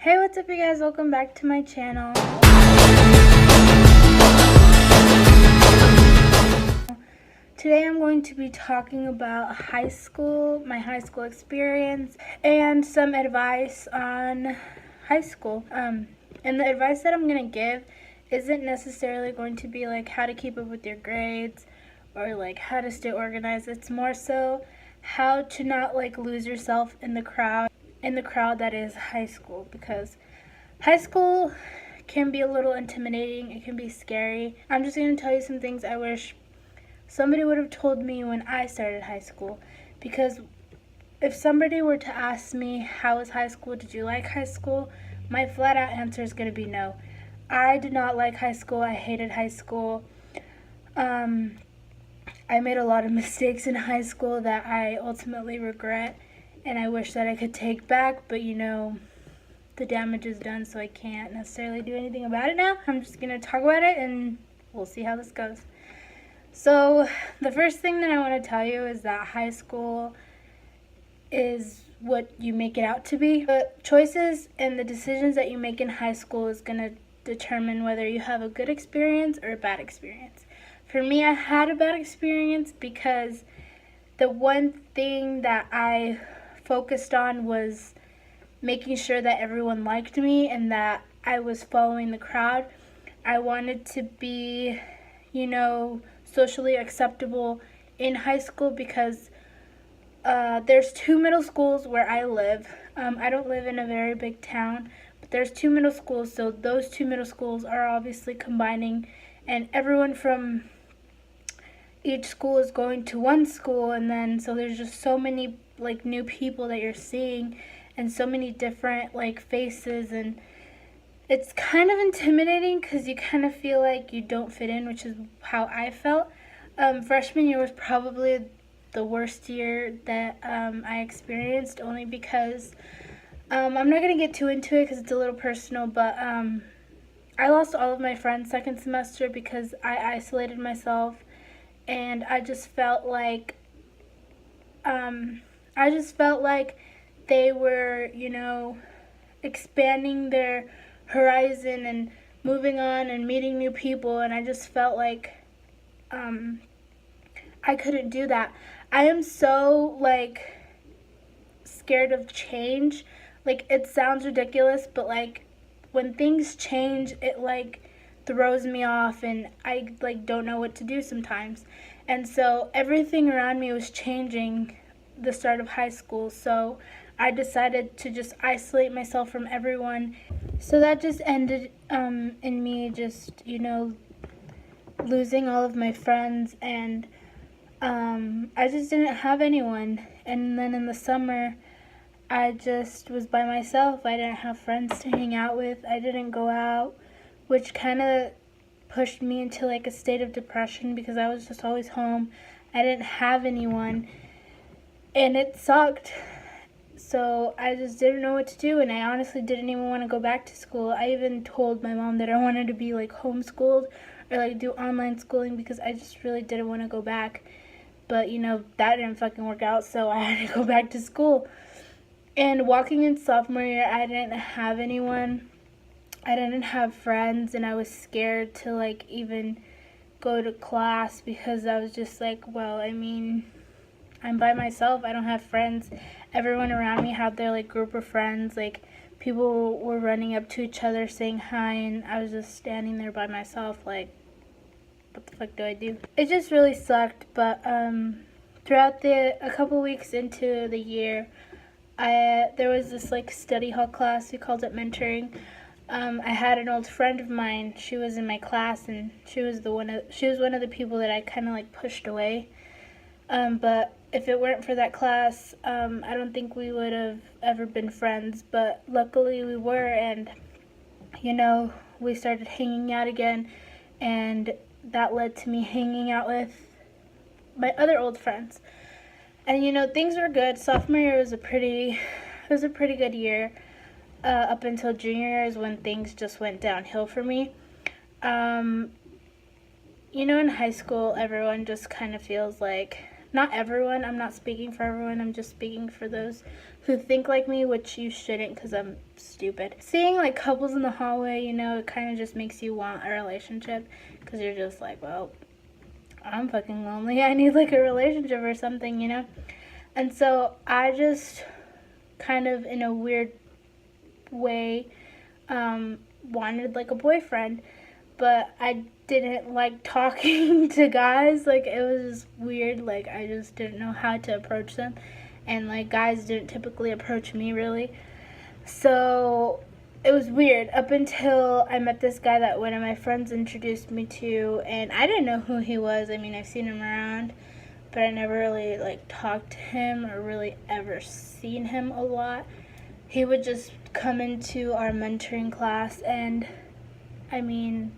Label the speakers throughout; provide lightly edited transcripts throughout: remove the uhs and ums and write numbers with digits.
Speaker 1: Hey, what's up you guys? Welcome back to my channel. Today I'm going to be talking about high school, my high school experience, and some advice on high school. And the advice that I'm going to give isn't necessarily going to be like how to keep up with your grades or like how to stay organized. It's more so how to not like lose yourself in the crowd that is high school, because high school can be a little intimidating. It can be scary. I'm just going to tell you some things I wish somebody would have told me when I started high school, because if somebody were to ask me, how was high school, did you like high school, my flat out answer is going to be no. I did not like high school. I hated high school. I made a lot of mistakes in high school that I ultimately regret and I wish that I could take back, but you know, the damage is done, so I can't necessarily do anything about it now. I'm just going to talk about it and we'll see how this goes. So the first thing that I want to tell you is that high school is what you make it out to be. The choices and the decisions that you make in high school is going to determine whether you have a good experience or a bad experience. For me, I had a bad experience because the one thing that I focused on was making sure that everyone liked me and that I was following the crowd. I wanted to be, you know, socially acceptable in high school because there's two middle schools where I live. I don't live in a very big town, but there's two middle schools, so those two middle schools are obviously combining, and everyone from each school is going to one school, and then so there's just so many like new people that you're seeing and so many different like faces, and it's kind of intimidating because you kind of feel like you don't fit in, which is how I felt. Freshman year was probably the worst year that I experienced, only because I'm not going to get too into it because it's a little personal, but I lost all of my friends second semester because I isolated myself, and I just felt like they were, you know, expanding their horizon and moving on and meeting new people, and I just felt like I couldn't do that. I am so like scared of change. Like, it sounds ridiculous, but like when things change, it like throws me off and I like don't know what to do sometimes. And so everything around me was changing the start of high school, so I decided to just isolate myself from everyone. So that just ended in me just, you know, losing all of my friends, and I just didn't have anyone. And then in the summer, I just was by myself. I didn't have friends to hang out with. I didn't go out, which kind of pushed me into like a state of depression because I was just always home. I didn't have anyone, and it sucked. So I just didn't know what to do, and I honestly didn't even want to go back to school. I even told my mom that I wanted to be like homeschooled or like do online schooling because I just really didn't want to go back. But you know, that didn't fucking work out, so I had to go back to school. And walking in sophomore year, I didn't have anyone. I didn't have friends, and I was scared to like even go to class because I was just like, well, I mean, I'm by myself. I don't have friends. Everyone around me had their like group of friends. Like, people were running up to each other saying hi, and I was just standing there by myself like, what the fuck do I do? It just really sucked. But throughout a couple weeks into the year, there was this like study hall class. We called it mentoring. I had an old friend of mine. She was in my class, and she was one of the people that I kind of like pushed away. But if it weren't for that class, I don't think we would have ever been friends. But luckily we were, and you know, we started hanging out again, and that led to me hanging out with my other old friends. And you know, things were good. Sophomore year was a pretty good year. Up until junior year is when things just went downhill for me. You know, in high school, everyone just kind of feels like not everyone, I'm not speaking for everyone, I'm just speaking for those who think like me, which you shouldn't because I'm stupid. Seeing like couples in the hallway, you know, it kind of just makes you want a relationship because you're just like, well, I'm fucking lonely, I need like a relationship or something, you know? And so I just kind of, in a weird way, wanted like a boyfriend, but I didn't like talking to guys. Like, it was just weird. Like, I just didn't know how to approach them, and like guys didn't typically approach me really. So it was weird up until I met this guy that one of my friends introduced me to, and I didn't know who he was. I mean, I've seen him around, but I never really like talked to him or really ever seen him a lot. He would just come into our mentoring class, and I mean,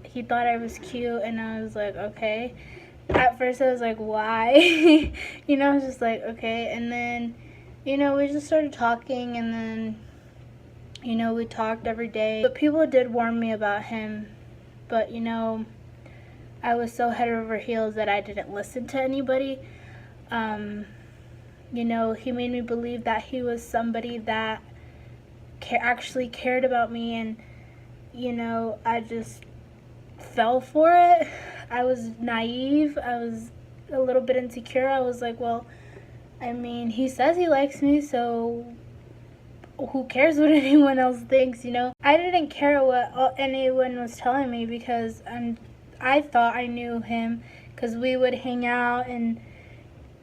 Speaker 1: he thought I was cute, and I was like, okay. At first I was like, why? You know, I was just like, okay. And then, you know, we just started talking, and then, you know, we talked every day. But people did warn me about him, but, you know, I was so head over heels that I didn't listen to anybody. You know, he made me believe that he was somebody that actually cared about me, and, you know, I just fell for it. I was naive. I was a little bit insecure. I was like, well, I mean, he says he likes me, so who cares what anyone else thinks, you know? I didn't care what anyone was telling me because I thought I knew him because we would hang out and,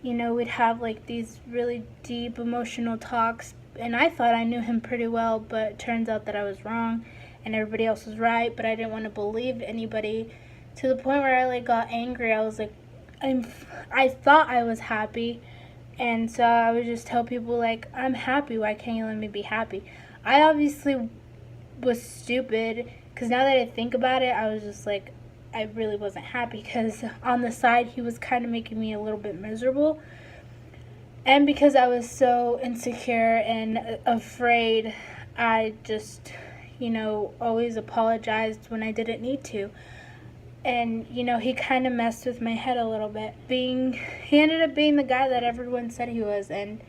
Speaker 1: you know, we'd have like these really deep emotional talks, and I thought I knew him pretty well, but it turns out that I was wrong and everybody else was right. But I didn't want to believe anybody, to the point where I like got angry. I was like, I thought I was happy, and so I would just tell people like, I'm happy, why can't you let me be happy? I obviously was stupid, because now that I think about it, I was just like, I really wasn't happy, because on the side he was kind of making me a little bit miserable, and because I was so insecure and afraid, I just, you know, always apologized when I didn't need to. And, you know, he kind of messed with my head a little bit. He ended up being the guy that everyone said he was, and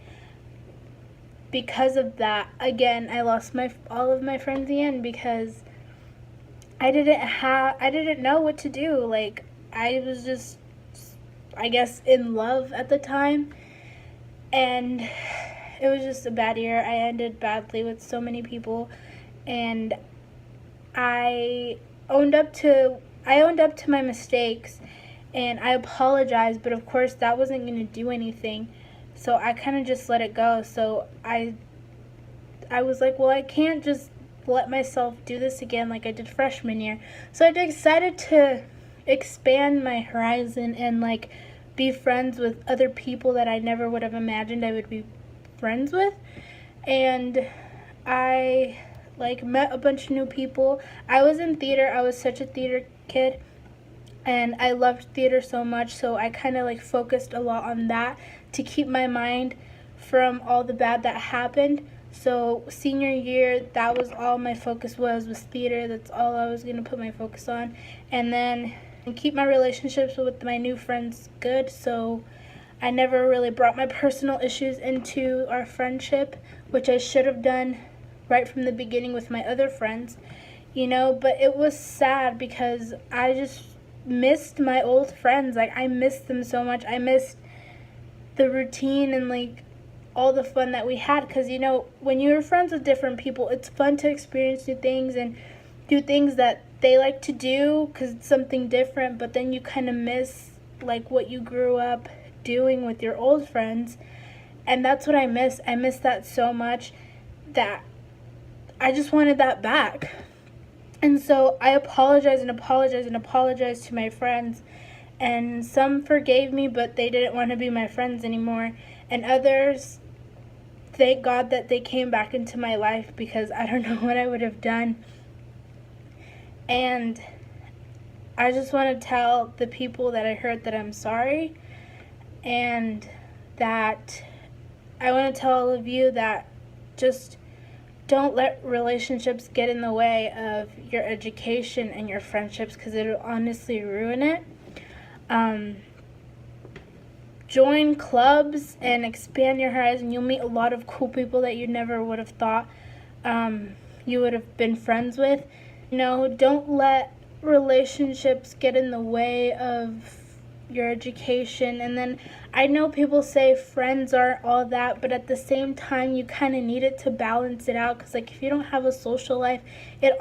Speaker 1: because of that, again, I lost all of my friends again, because I didn't know what to do. Like, I was just, I guess, in love at the time, and it was just a bad year. I ended badly with so many people, and I owned up to my mistakes, and I apologized, but of course that wasn't going to do anything, so I kind of just let it go. So I was like, well, I can't just let myself do this again like I did freshman year. So I decided to expand my horizon and like be friends with other people that I never would have imagined I would be friends with. And I like met a bunch of new people. I was in theater. I was such a theater kid, and I loved theater so much, so I kind of like focused a lot on that to keep my mind from all the bad that happened. So senior year, that was all my focus was theater. That's all I was going to put my focus on, and then keep my relationships with my new friends good. So I never really brought my personal issues into our friendship, which I should have done right from the beginning with my other friends, you know. But it was sad because I just missed my old friends. Like, I missed them so much. I missed the routine and like all the fun that we had, because, you know, when you're friends with different people, it's fun to experience new things and do things that they like to do because it's something different, but then you kind of miss like what you grew up doing with your old friends. And that's what I miss. I miss that so much that I just wanted that back. And so I apologized and apologized and apologized to my friends, and some forgave me, but they didn't want to be my friends anymore. And others, thank God that they came back into my life, because I don't know what I would have done. And I just want to tell the people that I hurt that I'm sorry, and that I want to tell all of you that just don't let relationships get in the way of your education and your friendships, because it'll honestly ruin it. join clubs and expand your horizon. You'll meet a lot of cool people that you never would have thought you would have been friends with. Don't let relationships get in the way of your education. And then I know people say friends aren't all that, but at the same time you kind of need it to balance it out, because if you don't have a social life, it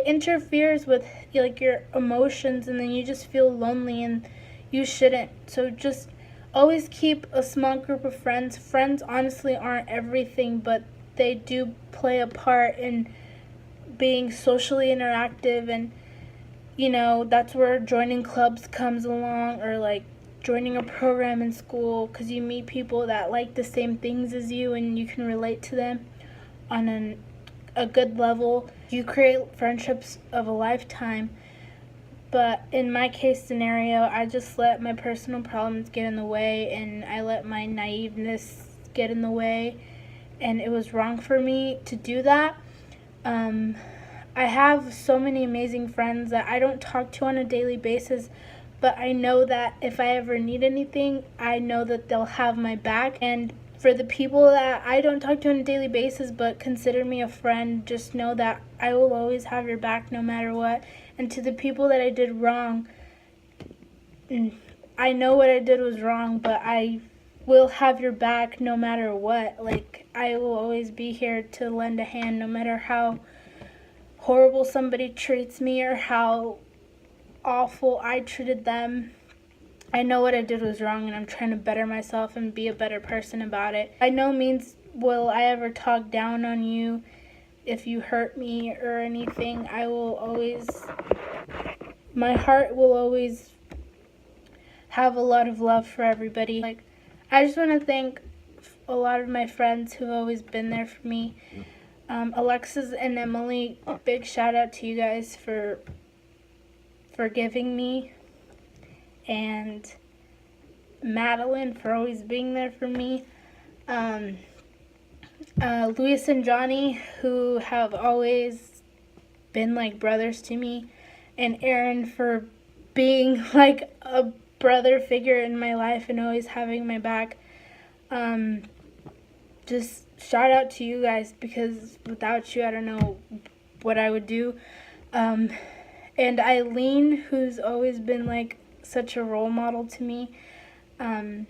Speaker 1: interferes with your emotions, and then you just feel lonely, and you shouldn't. So just always keep a small group of friends. Friends honestly aren't everything, but they do play a part in being socially interactive, and that's where joining clubs comes along, or joining a program in school, because you meet people that like the same things as you and you can relate to them on a good level. You create friendships of a lifetime. But in my case scenario, I just let my personal problems get in the way, and I let my naiveness get in the way, and it was wrong for me to do that. I have so many amazing friends that I don't talk to on a daily basis, but I know that if I ever need anything, I know that they'll have my back. And for the people that I don't talk to on a daily basis but consider me a friend, just know that I will always have your back no matter what. And to the people that I did wrong, I know what I did was wrong, but I will have your back no matter what. I will always be here to lend a hand, no matter how horrible somebody treats me or how awful I treated them. I know what I did was wrong, and I'm trying to better myself and be a better person about it. By no means will I ever talk down on you if you hurt me or anything. My heart will always have a lot of love for everybody. I just want to thank a lot of my friends who've always been there for me. Alexis and Emily, big shout out to you guys for forgiving me, and Madeline for always being there for me. Luis and Johnny, who have always been like brothers to me, and Aaron for being like a brother figure in my life and always having my back. Just shout out to you guys, because without you, I don't know what I would do. And Eileen, who's always been such a role model to me. And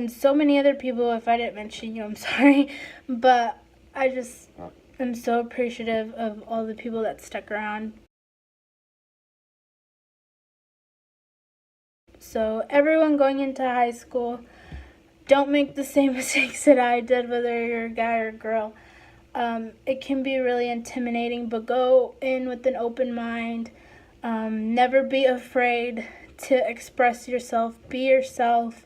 Speaker 1: so many other people. If I didn't mention you, I'm sorry. But I just am so appreciative of all the people that stuck around. So everyone going into high school, don't make the same mistakes that I did, whether you're a guy or a girl. It can be really intimidating, but go in with an open mind. Never be afraid to express yourself. Be yourself.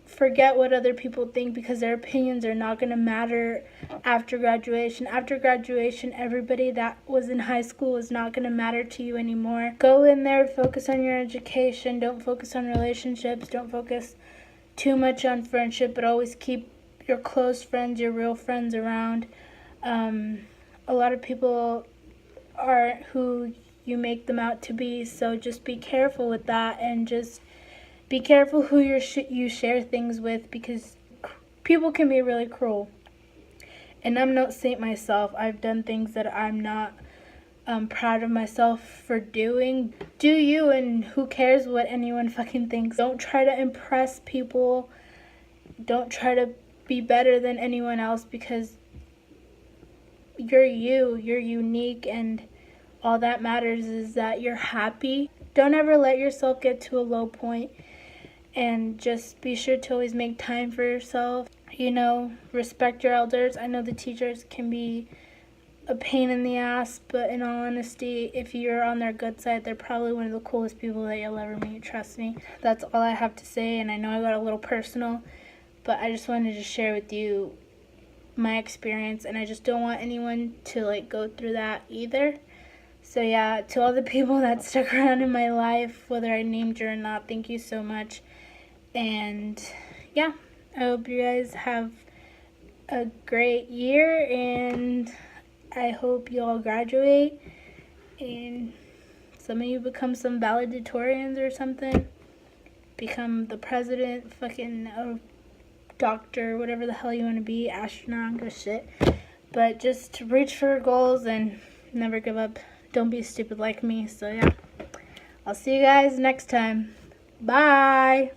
Speaker 1: Forget what other people think, because their opinions are not going to matter after graduation. After graduation, everybody that was in high school is not going to matter to you anymore. Go in there, focus on your education. Don't focus on relationships. Don't focus too much on friendship, but always keep your close friends, your real friends around. A lot of people aren't who you make them out to be, so just be careful with that, and just be careful who you share things with, because people can be really cruel. And I'm no saint myself. I've done things that I'm not proud of myself for doing. Do you, and who cares what anyone fucking thinks. Don't try to impress people. Don't try to be better than anyone else, because you're you're unique, and all that matters is that you're happy. Don't ever let yourself get to a low point, and just be sure to always make time for yourself. Respect your elders. I know the teachers can be a pain in the ass, but in all honesty, if you're on their good side, they're probably one of the coolest people that you'll ever meet. Trust me. That's all I have to say, and I know I got a little personal, but I just wanted to share with you my experience, and I just don't want anyone to go through that either. So yeah, to all the people that stuck around in my life, whether I named you or not, thank you so much. And yeah, I hope you guys have a great year, and I hope you all graduate and some of you become some valedictorians or something. become the president, fucking doctor, whatever the hell you want to be, astronaut, I don't give a shit. But just reach for your goals and never give up. Don't be stupid like me. So yeah, I'll see you guys next time. Bye.